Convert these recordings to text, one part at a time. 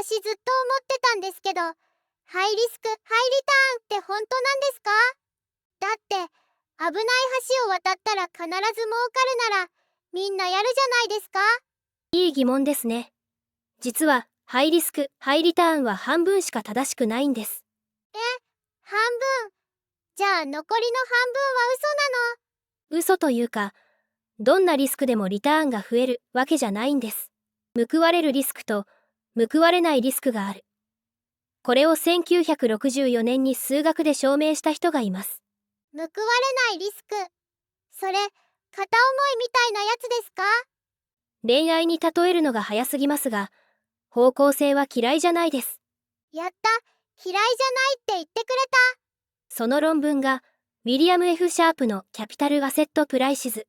私ずっと思ってたんですけど、ハイリスク、ハイリターンって本当なんですか？だって、危ない橋を渡ったら必ず儲かるなら、みんなやるじゃないですか？いい疑問ですね。実は、ハイリスク、ハイリターンは半分しか正しくないんです。半分。じゃあ残りの半分は嘘なの？嘘というか、どんなリスクでもリターンが増えるわけじゃないんです。報われるリスクと報われないリスクがある。これを1964年に数学で証明した人がいます。報われないリスク。それ、片思いみたいなやつですか？恋愛に例えるのが早すぎますが、方向性は嫌いじゃないです。やった、嫌いじゃないって言ってくれた。その論文が、ウィリアム・ F・ シャープのキャピタル・アセット・プライシズ。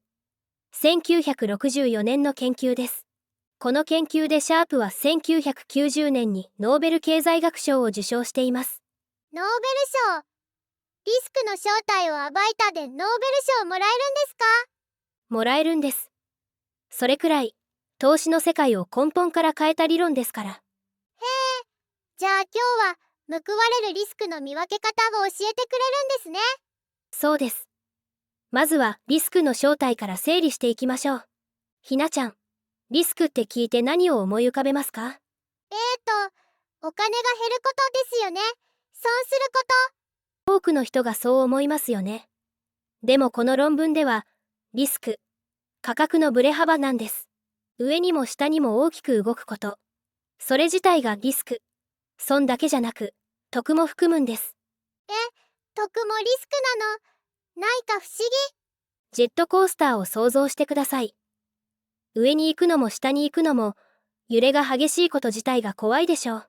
1964年の研究です。この研究でシャープは1990年にノーベル経済学賞を受賞しています。ノーベル賞。リスクの正体を暴いたでノーベル賞もらえるんですか？もらえるんです。それくらい、投資の世界を根本から変えた理論ですから。じゃあ今日は、報われるリスクの見分け方を教えてくれるんですね。そうです。まずはリスクの正体から整理していきましょう。ひなちゃん、リスクって聞いて何を思い浮かべますか？お金が減ることですよね。損するこ多くの人がそう思いますよね。でもこの論文では、リスク、価格のブレ幅なんです。上にも下にも大きく動くこと。それ自体がリスク。損だけじゃなく、得も含むんです。と。得もリスクなの。ないか不思議。ジェットコースターを想像してください。上に行くのも下に行くのも、揺れが激しいこと自体が怖いでしょう。ああ、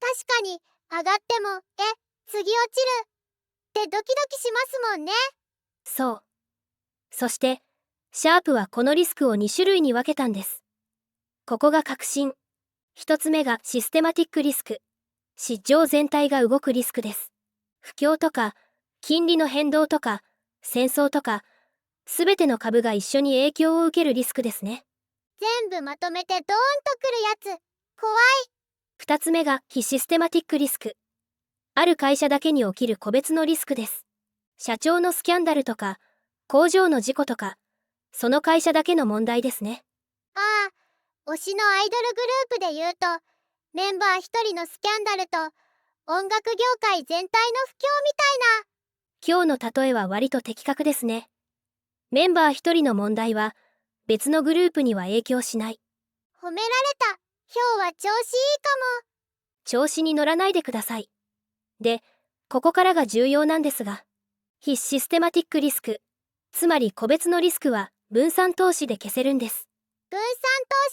確かに、上がっても、次落ちる。ってドキドキしますもんね。そう。そして、シャープはこのリスクを2種類に分けたんです。ここが核心。一つ目がシステマティックリスク。市場全体が動くリスクです。不況とか、金利の変動とか、戦争とか、すべての株が一緒に影響を受けるリスクですね。全部まとめてドーンとくるやつ。怖い。二つ目が非システマティックリスク。ある会社だけに起きる個別のリスクです。社長のスキャンダルとか、工場の事故とか、その会社だけの問題ですね。ああ、推しのアイドルグループで言うと、メンバー一人のスキャンダルと、音楽業界全体の不況みたいな。今日の例えは割と的確ですね。メンバー一人の問題は、別のグループには影響しない。褒められた。今日は調子いいかも。調子に乗らないでください。で、ここからが重要なんですが、非システマティックリスク、つまり個別のリスクは分散投資で消せるんです。分散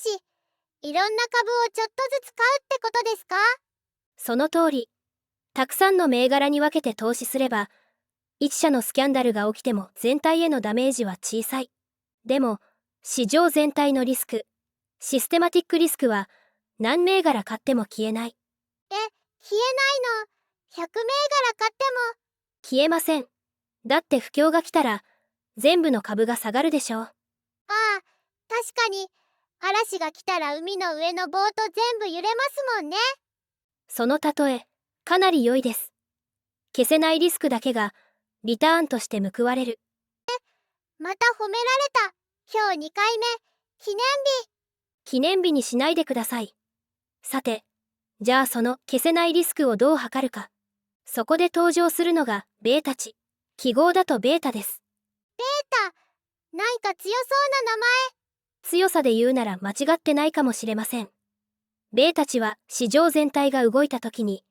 投資。いろんな株をちょっとずつ買うってことですか？その通り、たくさんの銘柄に分けて投資すれば、一社のスキャンダルが起きても全体へのダメージは小さい。でも、市場全体のリスク、システマティックリスクは何銘柄買っても消えない。消えないの。100銘柄買っても。消えません。だって不況が来たら、全部の株が下がるでしょう。ああ、確かに。嵐が来たら海の上のボート全部揺れますもんね。その例え、かなり良いです。消せないリスクだけが、リターンとして報われる。また褒められた。今日2回目。記念日。記念日にしないでください。さて、じゃあその消せないリスクをどう測るか。そこで登場するのがベータ値。記号だとベータです。なんか強そうな名前。強さで言うなら間違ってないかもしれません。ベータ値は市場全体が動いた時に、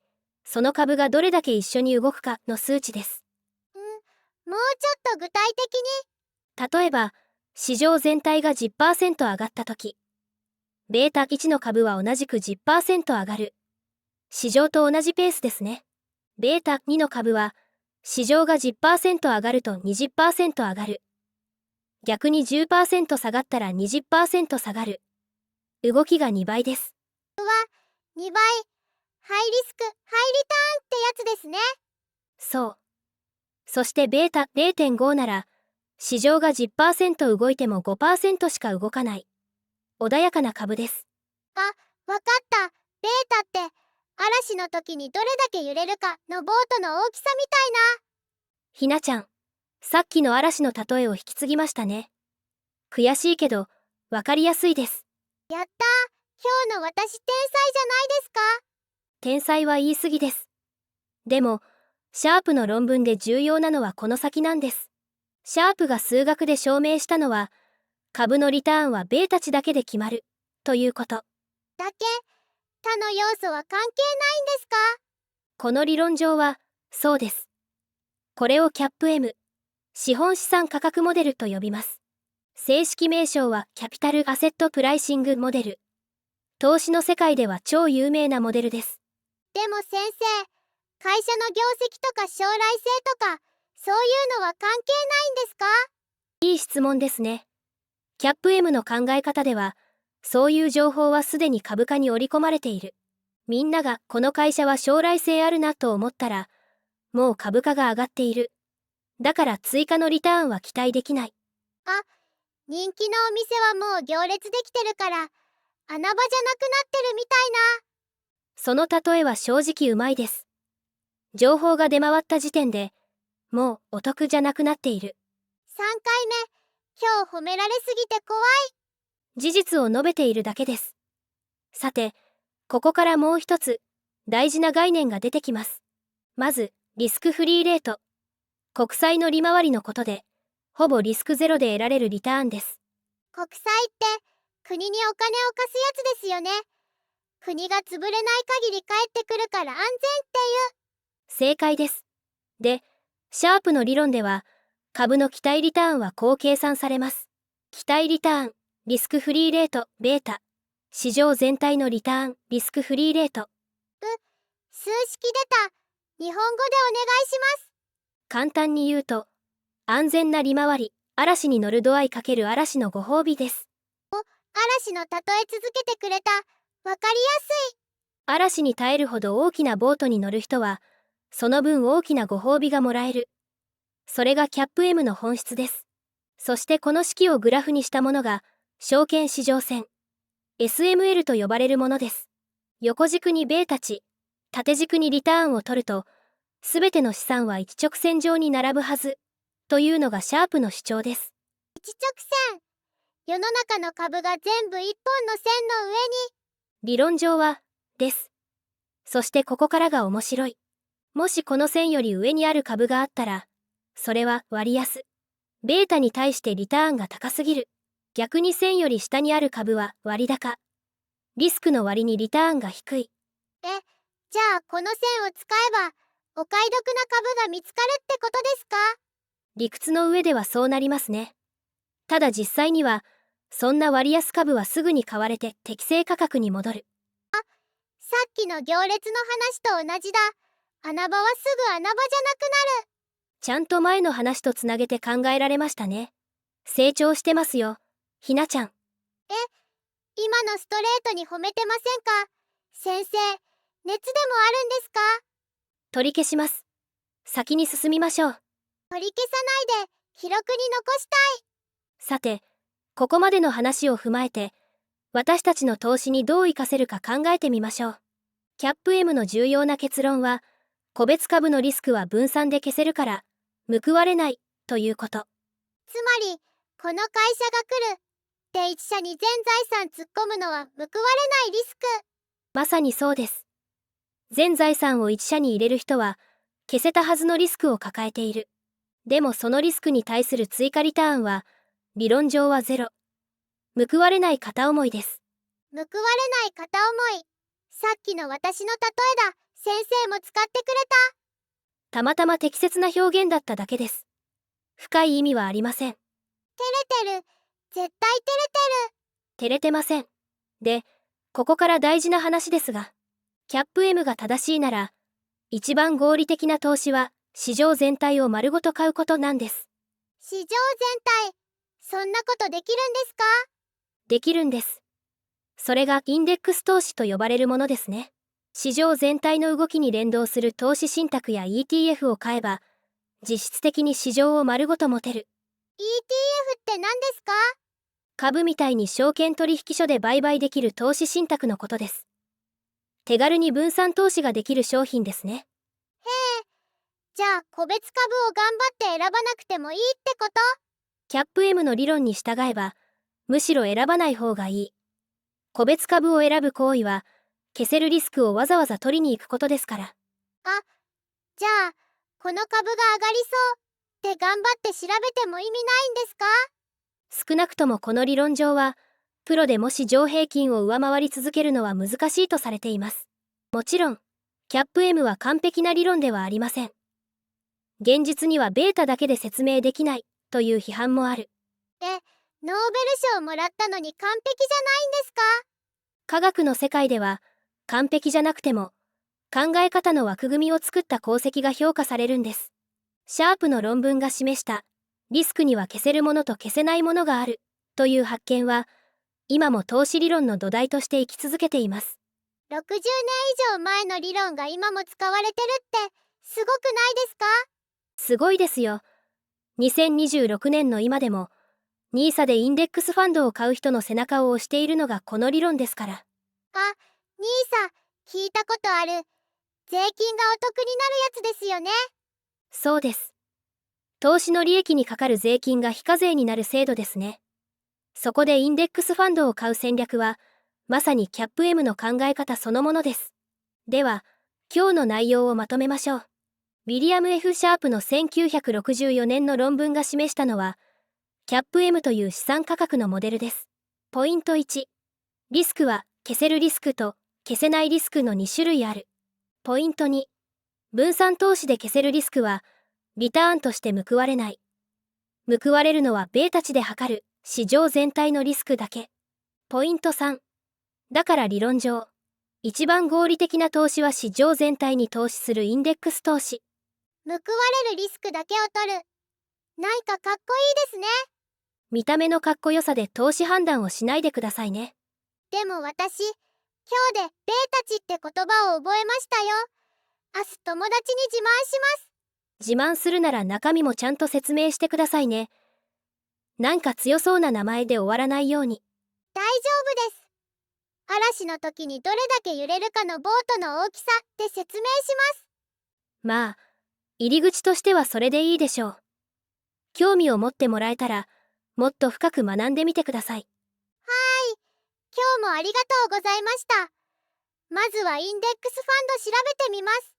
その株がどれだけ一緒に動くかの数値です。もうちょっと具体的に。例えば、市場全体が 10% 上がった時、ベータ1の株は同じく 10% 上がる。市場と同じペースですね。ベータ2の株は、市場が 10% 上がると 20% 上がる。逆に 10% 下がったら 20% 下がる。動きが2倍です。2倍。ハイリスク、ハイリターンってやつですね。そう。そしてベータ 0.5 なら、市場が 10% 動いても 5% しか動かない。穏やかな株です。わかった。ベータって嵐の時にどれだけ揺れるかのボートの大きさみたいな。ひなちゃん、さっきの嵐の例えを引き継ぎましたね。悔しいけど、わかりやすいです。やったー、今日の私天才じゃないですか。天才は言い過ぎです。でも、シャープの論文で重要なのはこの先なんです。シャープが数学で証明したのは、株のリターンはベータ値だけで決まる、ということ。だけ他の要素は関係ないんですか？この理論上は、そうです。これをキャップ M、資本資産価格モデルと呼びます。正式名称はキャピタルアセットプライシングモデル。投資の世界では超有名なモデルです。でも先生、会社の業績とか将来性とか、そういうのは関係ないんですか？いい質問ですね。キャップ M の考え方では、そういう情報はすでに株価に織り込まれている。みんながこの会社は将来性あるなと思ったら、もう株価が上がっている。だから追加のリターンは期待できない。あ、人気のお店はもう行列できてるから、穴場じゃなくなってるみたいな。その例えは正直うまいです。情報が出回った時点で、もうお得じゃなくなっている。3回目、今日褒められすぎて怖い。事実を述べているだけです。さて、ここからもう一つ、大事な概念が出てきます。まず、リスクフリーレート。国債の利回りのことで、ほぼリスクゼロで得られるリターンです。国債って国にお金を貸すやつですよね。国が潰れない限り帰ってくるから安全っていう。正解です。で、シャープの理論では、株の期待リターンはこう計算されます。期待リターン、リスクフリーレート、ベータ。市場全体のリターン、リスクフリーレート。数式出た。日本語でお願いします。簡単に言うと、安全な利回り、嵐に乗る度合い×嵐のご褒美です。嵐の例え続けてくれた。わかりやすい。嵐に耐えるほど大きなボートに乗る人は、その分大きなご褒美がもらえる。それがキャップ M の本質です。そしてこの式をグラフにしたものが、証券市場線、SML と呼ばれるものです。横軸にベータ値、縦軸にリターンを取ると、すべての資産は一直線上に並ぶはず、というのがシャープの主張です。一直線。世の中の株が全部一本の線の上に。理論上は、です。そしてここからが面白い。もしこの線より上にある株があったら、それは割安。ベータに対してリターンが高すぎる。逆に線より下にある株は割高。リスクの割にリターンが低い。じゃあこの線を使えば、お買い得な株が見つかるってことですか？理屈の上ではそうなりますね。ただ実際には、そんな割安株はすぐに買われて適正価格に戻る。さっきの行列の話と同じだ。穴場はすぐ穴場じゃなくなる。ちゃんと前の話とつなげて考えられましたね。成長してますよ、ひなちゃん。今のストレートに褒めてませんか？先生、熱でもあるんですか？取り消します。先に進みましょう。取り消さないで、記録に残したい。さて、ここまでの話を踏まえて、私たちの投資にどう活かせるか考えてみましょう。キャップ M の重要な結論は、個別株のリスクは分散で消せるから、報われない、ということ。つまり、この会社が来る。で一社に全財産突っ込むのは報われないリスク。まさにそうです。全財産を一社に入れる人は、消せたはずのリスクを抱えている。でもそのリスクに対する追加リターンは、理論上はゼロ。報われない片思いです。報われない片思い。さっきの私の例えだ。先生も使ってくれた。たまたま適切な表現だっただけです。深い意味はありません。照れてる。絶対照れてる。照れてません。で、ここから大事な話ですが、キャップ M が正しいなら、一番合理的な投資は、市場全体を丸ごと買うことなんです。市場全体。そんなことできるんですか？できるんです。それがインデックス投資と呼ばれるものですね。市場全体の動きに連動する投資信託や ETF を買えば、実質的に市場を丸ごと持てる。ETF って何ですか？株みたいに証券取引所で売買できる投資信託のことです。手軽に分散投資ができる商品ですね。じゃあ個別株を頑張って選ばなくてもいいってこと？キャップ M の理論に従えば、むしろ選ばない方がいい。個別株を選ぶ行為は、消せるリスクをわざわざ取りに行くことですから。じゃあ、この株が上がりそうって頑張って調べても意味ないんですか？少なくともこの理論上は、プロでも市場平均を上回り続けるのは難しいとされています。もちろん、キャップ M は完璧な理論ではありません。現実にはベータだけで説明できないという批判もある。ノーベル賞もらったのに完璧じゃないんですか？科学の世界では、完璧じゃなくても、考え方の枠組みを作った功績が評価されるんです。シャープの論文が示した、リスクには消せるものと消せないものがあるという発見は、今も投資理論の土台として生き続けています。60年以上前の理論が今も使われてるってすごくないですか？すごいですよ。2026年の今でも、NISA でインデックスファンドを買う人の背中を押しているのがこの理論ですから。NISA、聞いたことある。税金がお得になるやつですよね。そうです。投資の利益にかかる税金が非課税になる制度ですね。そこでインデックスファンドを買う戦略は、まさにキャップ M の考え方そのものです。では、今日の内容をまとめましょう。ウィリアム・ F ・シャープの1964年の論文が示したのは、キャップ M という資産価格のモデルです。ポイント1。リスクは消せるリスクと消せないリスクの2種類ある。ポイント2。分散投資で消せるリスクは、リターンとして報われない。報われるのはベータ値で測る市場全体のリスクだけ。ポイント3。だから理論上、一番合理的な投資は市場全体に投資するインデックス投資。報われるリスクだけを取る。なんかかっこいいですね。見た目のかっこよさで投資判断をしないでくださいね。でも私、今日でベータ値って言葉を覚えましたよ。明日友達に自慢します。自慢するなら中身もちゃんと説明してくださいね。なんか強そうな名前で終わらないように。大丈夫です。嵐の時にどれだけ揺れるかのボートの大きさって説明します。まあ、入り口としてはそれでいいでしょう。興味を持ってもらえたら、もっと深く学んでみてください。今日もありがとうございました。まずはインデックスファンド調べてみます。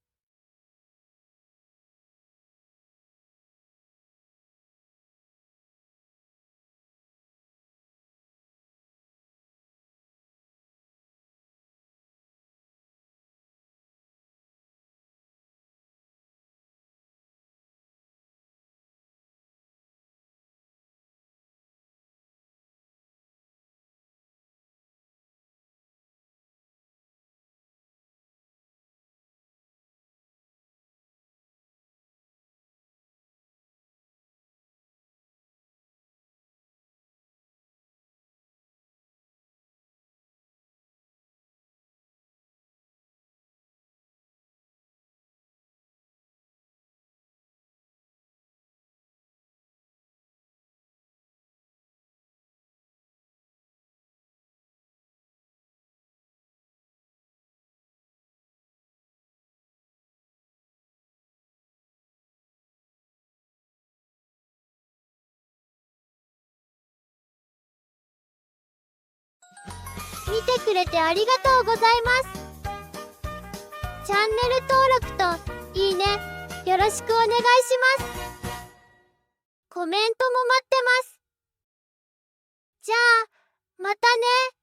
見てくれてありがとうございます。チャンネル登録といいね、よろしくお願いします。コメントも待ってます。じゃあ、またね。